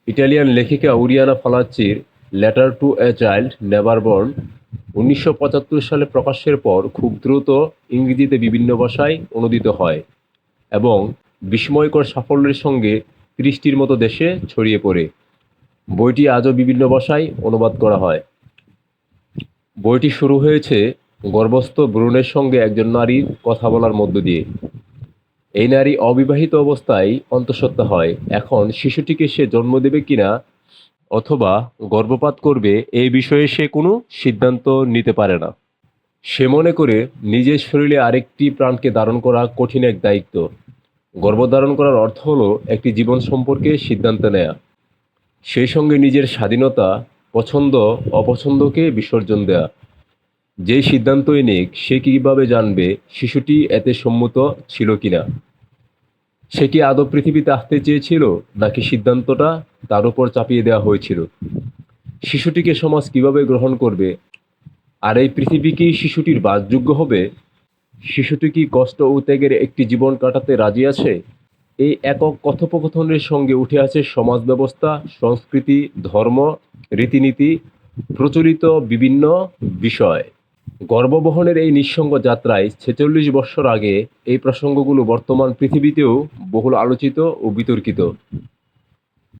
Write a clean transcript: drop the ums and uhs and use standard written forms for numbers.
Italian লেখিকা Oriana ফালাচ্চির Letter to a Child Never Born ১৯৭৫ সালে প্রকাশের পর খুব দ্রুত ইংরেজিতে বিভিন্ন ভাষায় অনূদিত হয় এবং বিস্ময়কর সাফল্যের সঙ্গে ৩০টির মতো দেশে ছড়িয়ে পড়ে। বইটি আজও বিভিন্ন ভাষায় অনুবাদ করা হয়। বইটি শুরু হয়েছে গর্ভস্থ ভ্রূণের সঙ্গে একজন নারীর কথা বলার মধ্য দিয়ে। এই নারী অবিবাহিত অবস্থায় অন্তঃসত্ত্বা হয়। এখন শিশুটিকে সে জন্ম দেবে কিনা অথবা গর্ভপাত করবে এই বিষয়ে সে কোনো সিদ্ধান্ত নিতে পারে না। সে মনে করে নিজের শরীরে আরেকটি প্রাণকে ধারণ করা কঠিন এক দায়িত্ব। গর্ভধারণ করার অর্থ হলো একটি জীবন সম্পর্কে সিদ্ধান্ত নেয়া, সেই সঙ্গে নিজের স্বাধীনতা, পছন্দ অপছন্দকে বিসর্জন দেয়া। যেই সিদ্ধান্তই নিক সে কীভাবে জানবে শিশুটি এতে সম্মত ছিল কিনা? সে কি আদৌ পৃথিবীতে আসতে চেয়েছিল নাকি সিদ্ধান্তটা তার উপর চাপিয়ে দেওয়া হয়েছিল? শিশুটিকে সমাজ কিভাবে গ্রহণ করবে? আর এই পৃথিবী কি শিশুটির বাসযোগ্য হবে? শিশুটি কি কষ্ট ও ত্যাগের একটি জীবন কাটাতে রাজি আছে? এই একক কথোপকথনের সঙ্গে উঠে আসে সমাজ ব্যবস্থা, সংস্কৃতি, ধর্ম, রীতিনীতি, প্রচলিত বিভিন্ন বিষয়। গর্ভবহনের এই নিঃসঙ্গ যাত্রায় ৪৬ বৎসর আগে এই প্রসঙ্গগুলো বর্তমান পৃথিবীতেও বহুল আলোচিত ও বিতর্কিত।